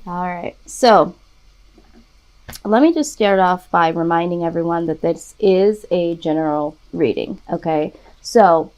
All right, so let me just start off by reminding everyone that this is a general reading, okay? So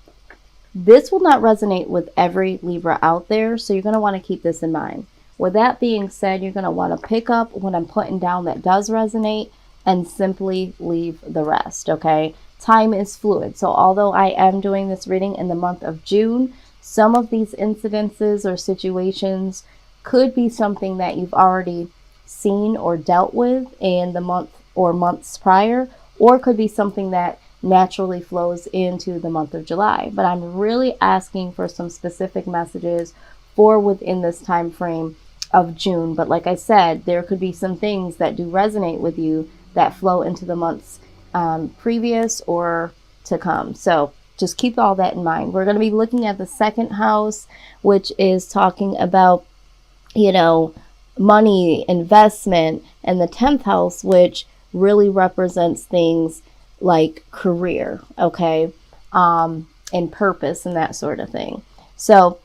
this will not resonate with every Libra out there, so you're going to want to keep this in mind. With that being said, you're going to want to pick up what I'm putting down that does resonate and simply leave the rest, okay? Time is fluid, so although I am doing this reading in the month of June, some of these incidences or situations could be something that you've already seen or dealt with in the month or months prior, or could be something that naturally flows into the month of July. But I'm really asking for some specific messages for within this time frame of June. But like I said, there could be some things that do resonate with you that flow into the months previous or to come. So just keep all that in mind. We're going to be looking at the second house, which is talking about, money, investment, and the 10th house, which really represents things like career, okay, and purpose and that sort of thing. So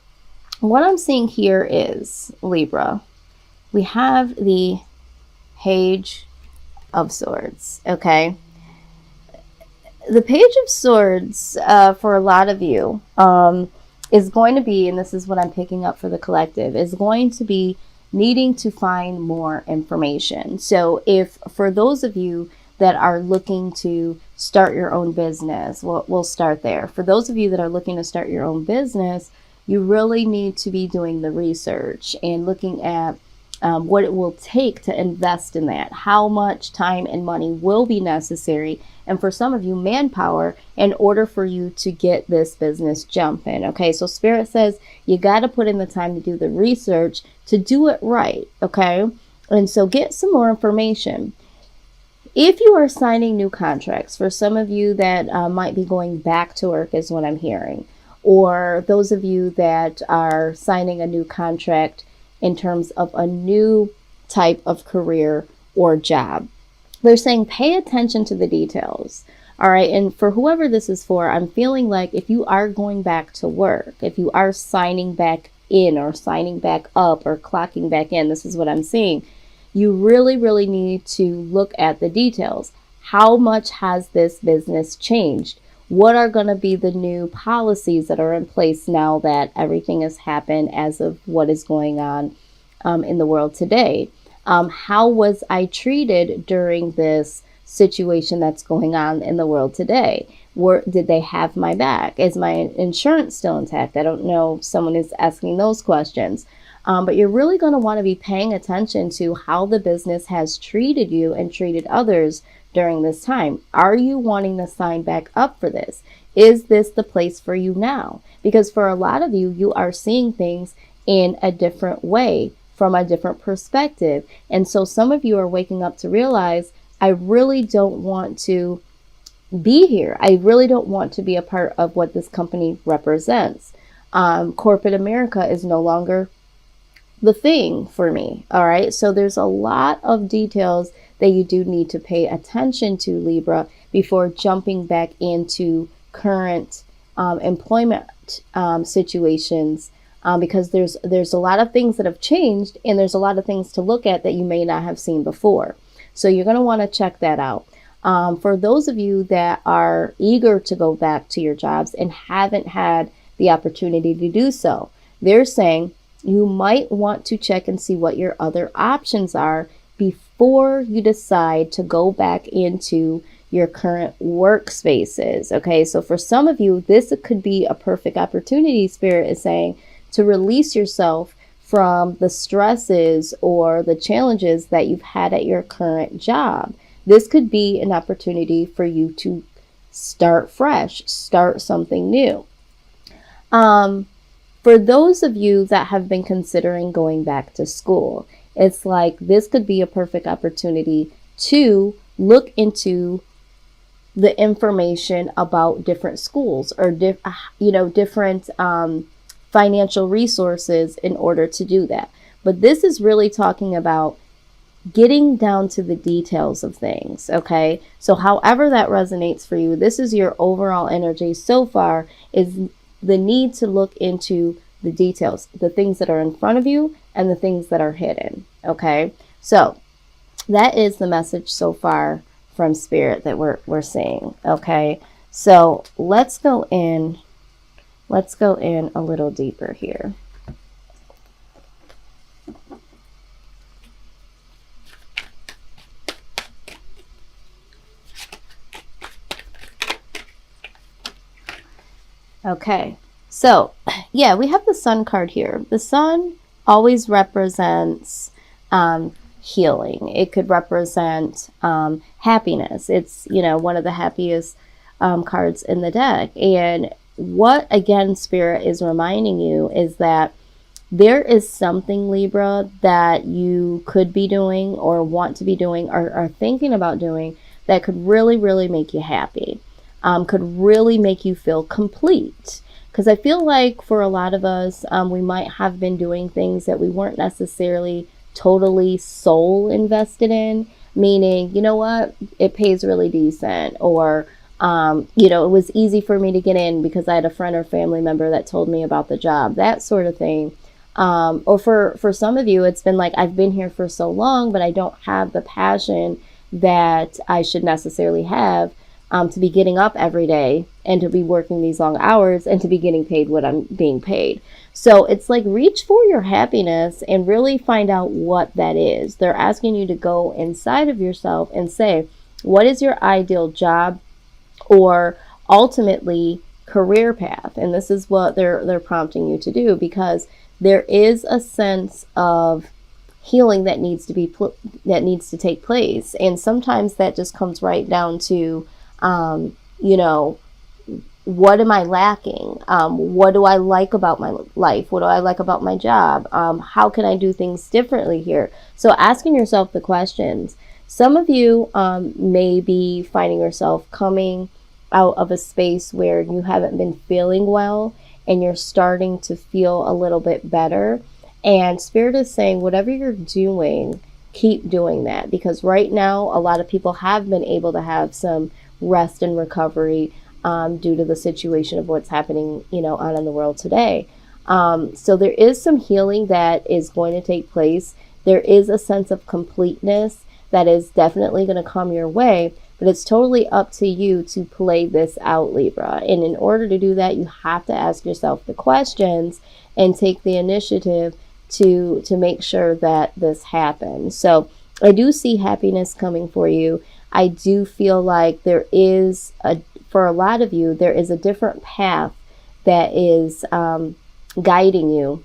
what I'm seeing here is, Libra, we have the Page of Swords, okay? The Page of Swords, for a lot of you, is going to be, and this is what I'm picking up for the collective, is going to be needing to find more information. So if for those of you that are looking to start your own business, we'll start there. For those of you that are looking to start your own business, you really need to be doing the research and looking at what it will take to invest in that, how much time and money will be necessary, and for some of you, manpower, in order for you to get this business jumping. Okay, so Spirit says you got to put in the time to do the research to do it right. Okay, and so get some more information. If you are signing new contracts, for some of you that might be going back to work is what I'm hearing, or those of you that are signing a new contract in terms of a new type of career or job, they're saying pay attention to the details. All right. And for whoever this is for, I'm feeling like if you are going back to work, if you are signing back in or signing back up or clocking back in, this is what I'm seeing. You really, really need to look at the details. How much has this business changed? What are going to be the new policies that are in place now that everything has happened as of what is going on in the world today? How was I treated during this situation that's going on in the world today? Did they have my back? Is my insurance still intact? I don't know. Someone is asking those questions. But you're really going to want to be paying attention to how the business has treated you and treated others during this time. Are you wanting to sign back up for this? Is this the place for you now? Because for a lot of you, you are seeing things in a different way, from a different perspective. And so some of you are waking up to realize, I really don't want to be here. I really don't want to be a part of what this company represents. Corporate America is no longer the thing for me. All right. So there's a lot of details that you do need to pay attention to, Libra, before jumping back into current employment situations. Because there's a lot of things that have changed, and there's a lot of things to look at that you may not have seen before. So you're going to want to check that out. For those of you that are eager to go back to your jobs and haven't had the opportunity to do so, they're saying you might want to check and see what your other options are before you decide to go back into your current workspaces. Okay, so for some of you, this could be a perfect opportunity, Spirit is saying, to release yourself from the stresses or the challenges that you've had at your current job. This could be an opportunity for you to start fresh, start something new. For those of you that have been considering going back to school, it's like this could be a perfect opportunity to look into the information about different schools or different financial resources in order to do that. But this is really talking about getting down to the details of things. Okay, so however that resonates for you, this is your overall energy so far, is the need to look into the details, the things that are in front of you and the things that are hidden. Okay, so that is the message so far from Spirit that we're seeing. Okay, so let's go in a little deeper here. Okay, so yeah, we have the Sun card here. The Sun always represents healing. It could represent happiness. It's, one of the happiest cards in the deck. And what, again, Spirit is reminding you is that there is something, Libra, that you could be doing or want to be doing or are thinking about doing that could really, really make you happy. Could really make you feel complete. Because I feel like for a lot of us, we might have been doing things that we weren't necessarily totally soul invested in, meaning, you know what, it pays really decent, or, it was easy for me to get in because I had a friend or family member that told me about the job, that sort of thing. Or for some of you, it's been like, I've been here for so long, but I don't have the passion that I should necessarily have. To be getting up every day and to be working these long hours and to be getting paid what I'm being paid. So it's like, reach for your happiness and really find out what that is. They're asking you to go inside of yourself and say, what is your ideal job or ultimately career path? And this is what they're prompting you to do, because there is a sense of healing that needs to take place. And sometimes that just comes right down to what am I lacking? What do I like about my life? What do I like about my job? How can I do things differently here? So asking yourself the questions. Some of you may be finding yourself coming out of a space where you haven't been feeling well and you're starting to feel a little bit better. And Spirit is saying, whatever you're doing, keep doing that, because right now a lot of people have been able to have some rest and recovery due to the situation of what's happening, on in the world today. So there is some healing that is going to take place. There is a sense of completeness that is definitely going to come your way, but it's totally up to you to play this out, Libra. And in order to do that, you have to ask yourself the questions and take the initiative to make sure that this happens. So I do see happiness coming for you. I do feel like there is for a lot of you, there is a different path that is guiding you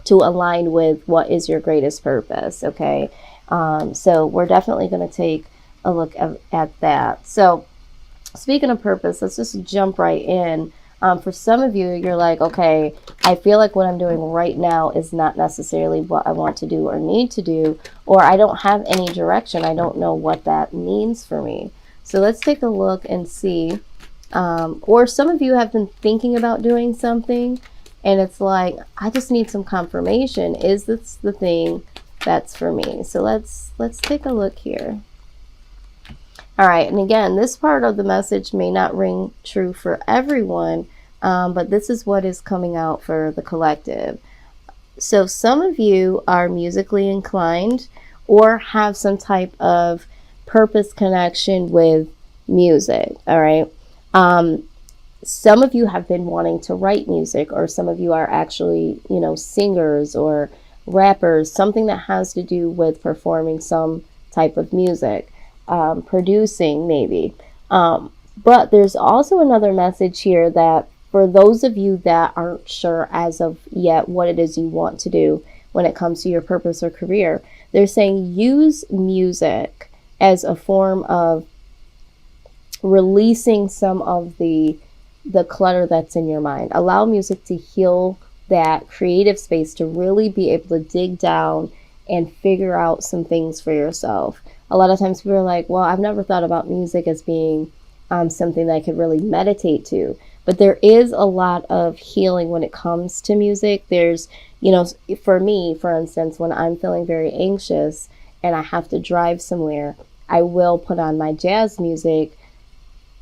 to align with what is your greatest purpose. Okay. So we're definitely going to take a look at that. So speaking of purpose, let's just jump right in. For some of you, you're like, okay, I feel like what I'm doing right now is not necessarily what I want to do or need to do, or I don't have any direction. I don't know what that means for me. So let's take a look and see. Or some of you have been thinking about doing something and it's like, I just need some confirmation. Is this the thing that's for me? So let's take a look here. All right, and again, this part of the message may not ring true for everyone, but this is what is coming out for the collective. So some of you are musically inclined or have some type of purpose connection with music, all right? Some of you have been wanting to write music, or some of you are actually, singers or rappers, something that has to do with performing some type of music. Producing maybe. But there's also another message here that for those of you that aren't sure as of yet what it is you want to do when it comes to your purpose or career, they're saying use music as a form of releasing some of the clutter that's in your mind. Allow music to heal that creative space to really be able to dig down and figure out some things for yourself. A lot of times people are like, well, I've never thought about music as being something that I could really meditate to. But there is a lot of healing when it comes to music. There's, for me, for instance, when I'm feeling very anxious and I have to drive somewhere, I will put on my jazz music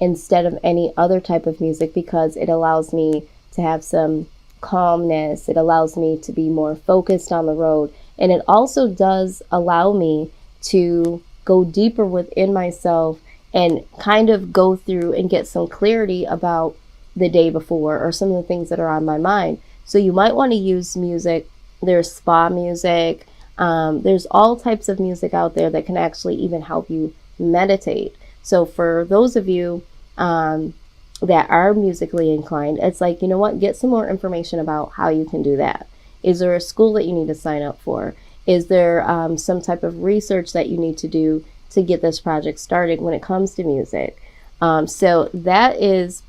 instead of any other type of music, because it allows me to have some calmness. It allows me to be more focused on the road. And it also does allow me to go deeper within myself and kind of go through and get some clarity about the day before or some of the things that are on my mind. So you might want to use music. There's spa music. There's all types of music out there that can actually even help you meditate. So for those of you that are musically inclined, it's like, you know what, get some more information about how you can do that. Is there a school that you need to sign up for? Is there some type of research that you need to do to get this project started when it comes to music? So that is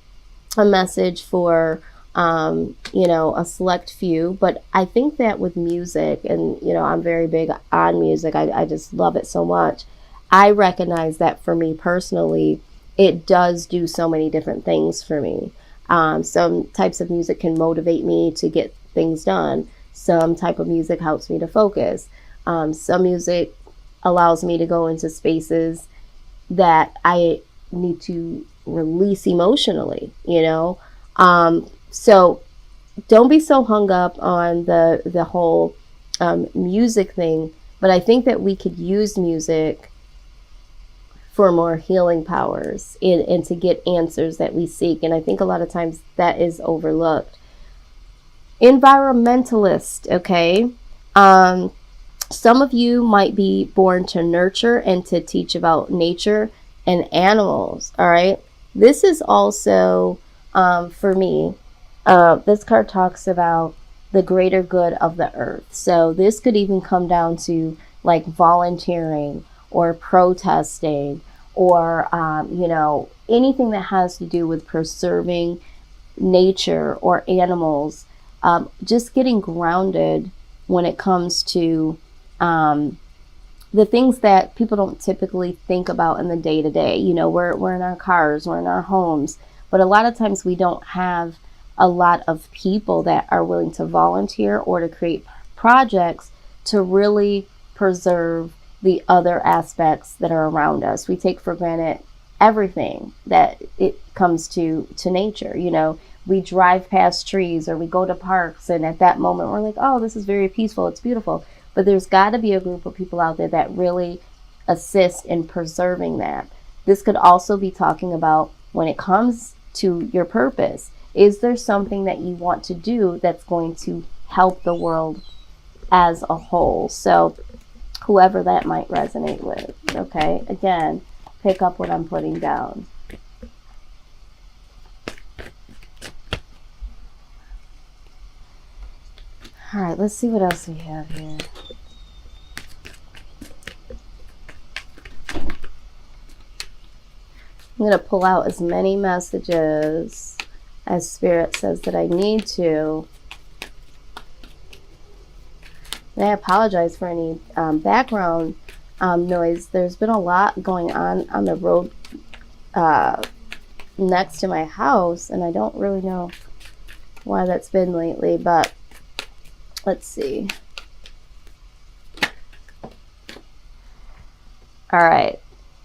a message for, a select few. But I think that with music, and, I'm very big on music. I just love it so much. I recognize that for me personally, it does do so many different things for me. Some types of music can motivate me to get things done. Some type of music helps me to focus. Some music allows me to go into spaces that I need to release emotionally, So don't be so hung up on the whole music thing, but I think that we could use music for more healing powers and to get answers that we seek. And I think a lot of times that is overlooked. Environmentalist, okay? Some of you might be born to nurture and to teach about nature and animals, all right? This is also, for me, this card talks about the greater good of the earth. So this could even come down to like volunteering or protesting or, anything that has to do with preserving nature or animals. Just getting grounded when it comes to the things that people don't typically think about in the day-to-day. We're in our cars, we're in our homes, but a lot of times we don't have a lot of people that are willing to volunteer or to create projects to really preserve the other aspects that are around us. We take for granted everything that it comes to nature. We drive past trees or we go to parks, and at that moment we're like, oh, this is very peaceful, it's beautiful. But there's got to be a group of people out there that really assist in preserving that. This could also be talking about when it comes to your purpose. Is there something that you want to do that's going to help the world as a whole? So whoever that might resonate with, okay? Again, pick up what I'm putting down. All right, let's see what else we have here. I'm going to pull out as many messages as Spirit says that I need to. And I apologize for any background noise. There's been a lot going on the road next to my house, and I don't really know why that's been lately, but let's see. All right.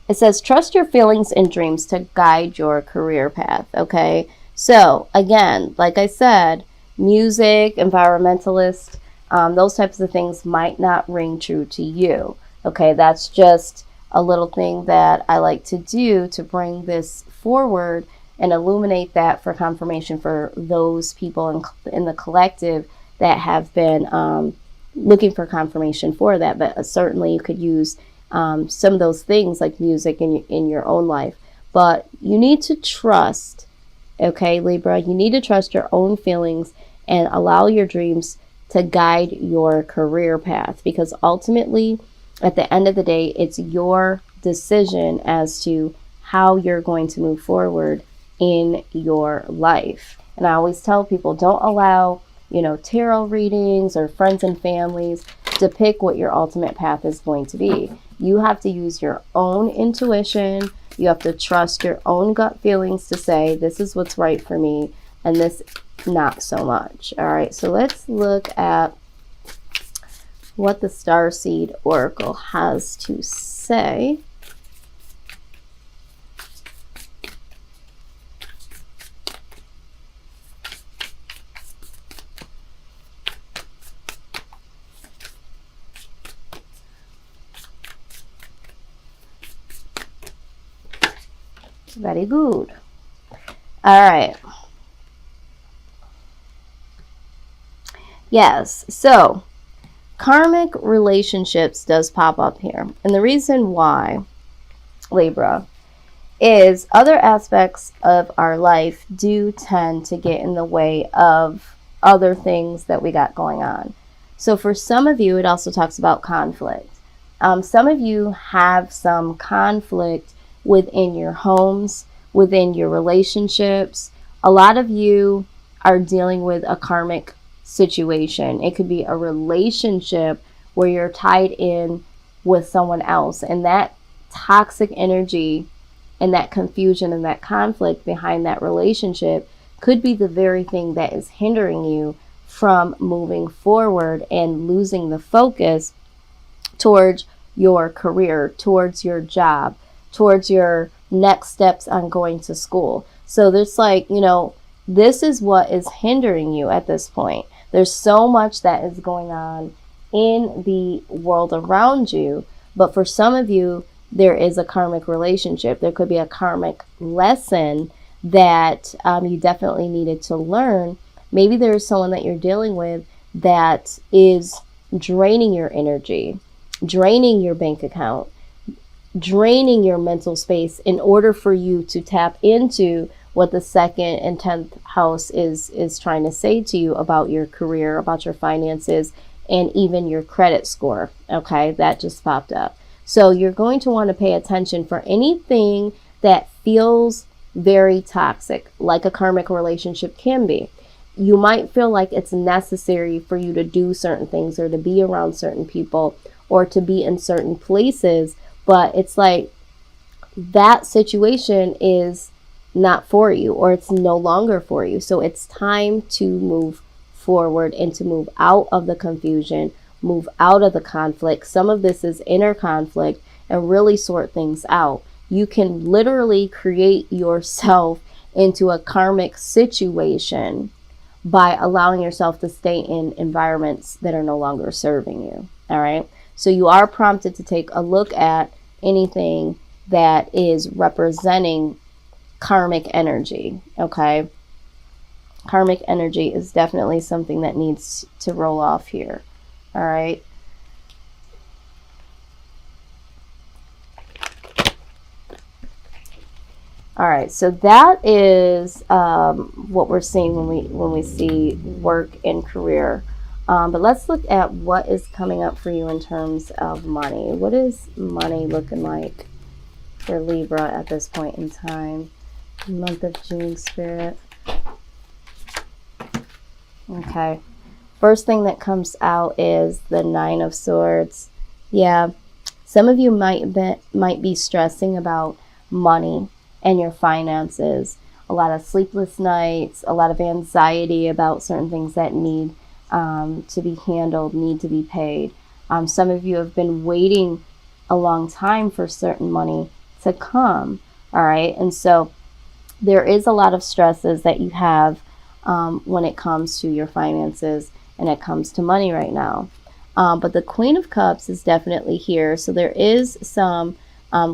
It says, trust your feelings and dreams to guide your career path, okay? So, again, like I said, music, environmentalist, those types of things might not ring true to you, okay? That's just a little thing that I like to do to bring this forward and illuminate that for confirmation for those people in the collective that have been looking for confirmation for that. But certainly you could use some of those things like music in your own life. But you need to trust, okay, Libra, you need to trust your own feelings and allow your dreams to guide your career path, because ultimately, at the end of the day, it's your decision as to how you're going to move forward in your life. And I always tell people, don't allow, tarot readings or friends and families to pick what your ultimate path is going to be. You have to use your own intuition. You have to trust your own gut feelings to say, this is what's right for me, and this not so much. All right, so let's look at what the Starseed Oracle has to say. Very good. All right. Yes, so karmic relationships does pop up here. And the reason why, Libra, is other aspects of our life do tend to get in the way of other things that we got going on. So for some of you, it also talks about conflict. Some of you have some conflict within your homes, within your relationships. A lot of you are dealing with a karmic situation. It could be a relationship where you're tied in with someone else, and that toxic energy and that confusion and that conflict behind that relationship could be the very thing that is hindering you from moving forward and losing the focus towards your career, towards your job, towards your next steps on going to school. So there's like, this is what is hindering you at this point. There's so much that is going on in the world around you. But for some of you, there is a karmic relationship. There could be a karmic lesson that you definitely needed to learn. Maybe there's someone that you're dealing with that is draining your energy, draining your bank account, draining your mental space in order for you to tap into what the 2nd and 10th house is trying to say to you about your career, about your finances, and even your credit score. Okay, that just popped up. So you're going to want to pay attention for anything that feels very toxic, like a karmic relationship can be. You might feel like it's necessary for you to do certain things or to be around certain people or to be in certain places, but it's like that situation is not for you, or it's no longer for you. So it's time to move forward and to move out of the confusion, move out of the conflict. Some of this is inner conflict, and really sort things out. You can literally create yourself into a karmic situation by allowing yourself to stay in environments that are no longer serving you. All right. So you are prompted to take a look at anything that is representing karmic energy. Okay. Karmic energy is definitely something that needs to roll off here. All right. All right, so that is what we're seeing when we see work and career. But let's look at what is coming up for you in terms of money. What is money looking like for Libra at this point in time? Month of June, Spirit. Okay. First thing that comes out is the 9 of Swords. Yeah, some of you might be stressing about money and your finances. A lot of sleepless nights, a lot of anxiety about certain things that need to be handled, need to be paid. Some of you have been waiting a long time for certain money to come. All right, and so there is a lot of stresses that you have when it comes to your finances and it comes to money right now. But the Queen of Cups is definitely here. So there is some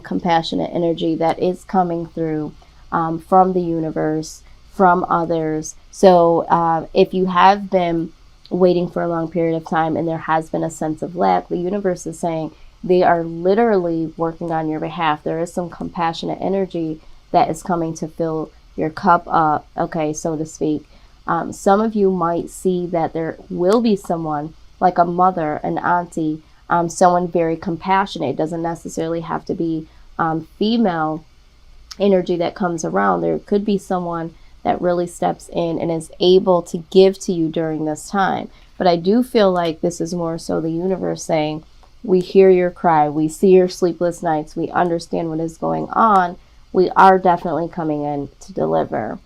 compassionate energy that is coming through from the universe, from others. So if you have been waiting for a long period of time and there has been a sense of lack, the universe is saying they are literally working on your behalf. There is some compassionate energy that is coming to fill your cup up, okay, so to speak. Some of you might see that there will be someone like a mother, an auntie, someone very compassionate. It doesn't necessarily have to be female energy that comes around. There could be someone that really steps in and is able to give to you during this time. But I do feel like this is more so the universe saying, we hear your cry, we see your sleepless nights, we understand what is going on. We are definitely coming in to deliver.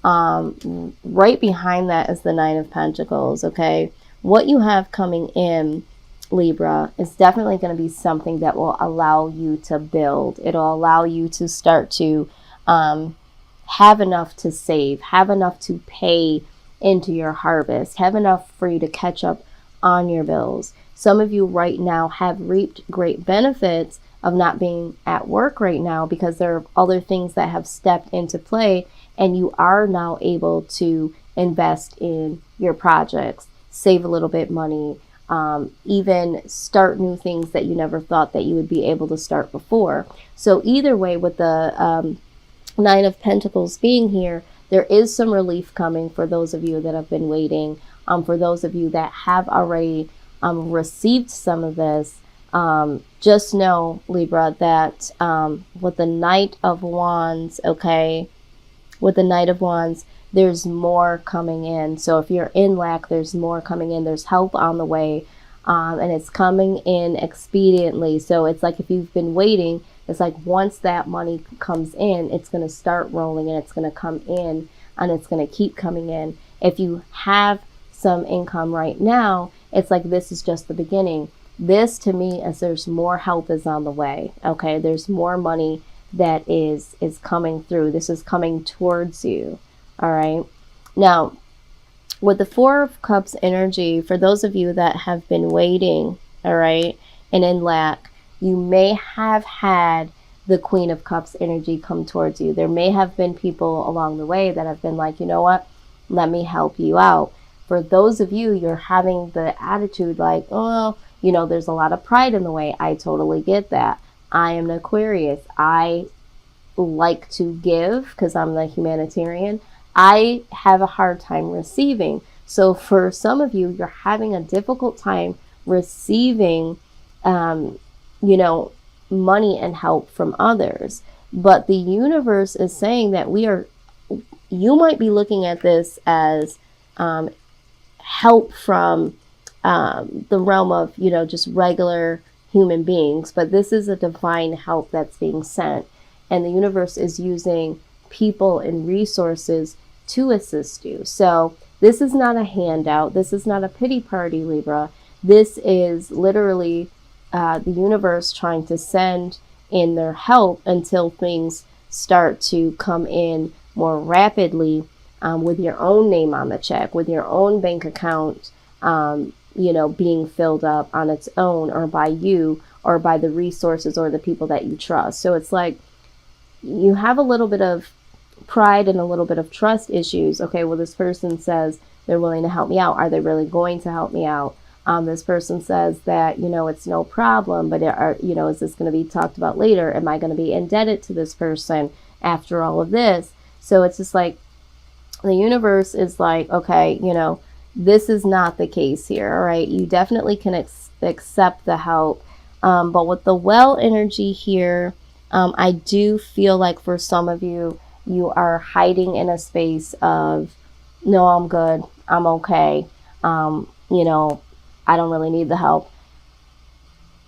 Right behind that is the 9 of Pentacles, okay? What you have coming in, Libra, is definitely going to be something that will allow you to build. It'll allow you to start to have enough to save, have enough to pay into your harvest, have enough for you to catch up on your bills. Some of you right now have reaped great benefits of not being at work right now because there are other things that have stepped into play, and you are now able to invest in your projects, save a little bit money, even start new things that you never thought that you would be able to start before. So either way, with the Nine of Pentacles being here, there is some relief coming for those of you that have been waiting. For those of you that have already received some of this, just know, Libra, that with the Knight of Wands, okay, with the Knight of Wands, there's more coming in. So if you're in lack, there's more coming in. There's help on the way, and it's coming in expediently. So it's like if you've been waiting, it's like once that money comes in, it's going to start rolling, and it's going to come in, and it's going to keep coming in. If you have some income right now, it's like this is just the beginning. This to me is there's more help is on the way. Okay, there's more money that is coming through. This is coming towards you. All right. Now, with the Four of Cups energy, for those of you that have been waiting, all right, and in lack, you may have had the Queen of Cups energy come towards you. There may have been people along the way that have been like, you know what, let me help you out. For those of you, you're having the attitude like, oh, you know, there's a lot of pride in the way. I totally get that. I am an Aquarius. I like to give because I'm the humanitarian. I have a hard time receiving. So for some of you, you're having a difficult time receiving, you know, money and help from others. But the universe is saying that you might be looking at this as help from the realm of, you know, just regular human beings. But this is a divine help that's being sent. And the universe is using people and resources to assist you. So this is not a handout. This is not a pity party, Libra. This is literally the universe trying to send in their help until things start to come in more rapidly, with your own name on the check, with your own bank account, you know, being filled up on its own, or by you, or by the resources or the people that you trust. So it's like you have a little bit of pride and a little bit of trust issues. Okay, well, this person says they're willing to help me out. Are they really going to help me out? This person says that, you know, it's no problem, but you know, is this going to be talked about later? Am I going to be indebted to this person after all of this? So it's just like the universe is like, okay, you know, this is not the case here. All right, you definitely can accept the help, but with the well energy here, I do feel like for some of you, you are hiding in a space of, no, I'm good, I'm okay, you know, I don't really need the help.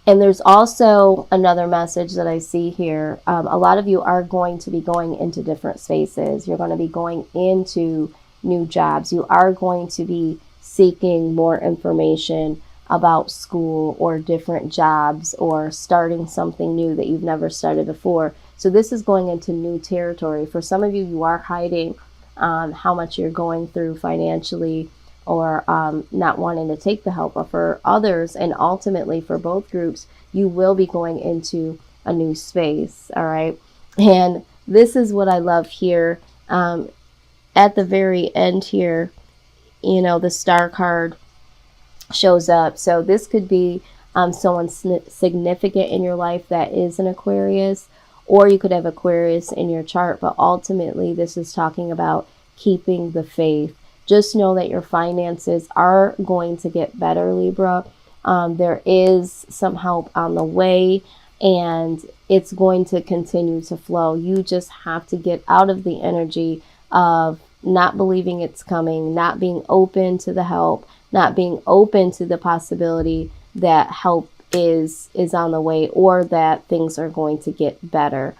And there's also another message that I see here. A lot of you are going to be going into different spaces. You're going to be going into new jobs. You are going to be seeking more information about school or different jobs, or starting something new that you've never started before. So this is going into new territory. For some of you, you are hiding how much you're going through financially, or not wanting to take the help. But for others, and ultimately for both groups, you will be going into a new space. All right. And this is what I love here. At the very end here, you know, the Star card shows up. So this could be someone significant in your life that is an Aquarius, or you could have Aquarius in your chart. But ultimately, this is talking about keeping the faith. Just know that your finances are going to get better, Libra. There is some help on the way, and it's going to continue to flow. You just have to get out of the energy of not believing it's coming, not being open to the help, not being open to the possibility that help is on the way, or that things are going to get better.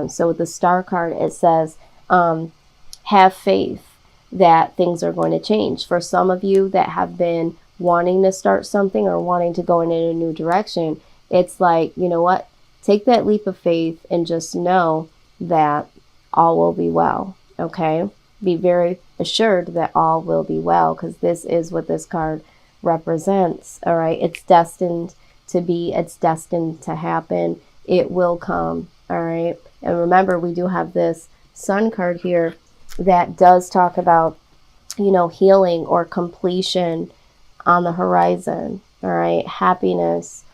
So with the Star card, it says, have faith that things are going to change. For some of you that have been wanting to start something or wanting to go in a new direction, it's like, you know what? Take that leap of faith and just know that all will be well. Okay? Be very assured that all will be well, because this is what this card represents. All right. It's destined to be, it's destined to happen. It will come. All right. And remember, we do have this Sun card here that does talk about, you know, healing or completion on the horizon. All right. Happiness,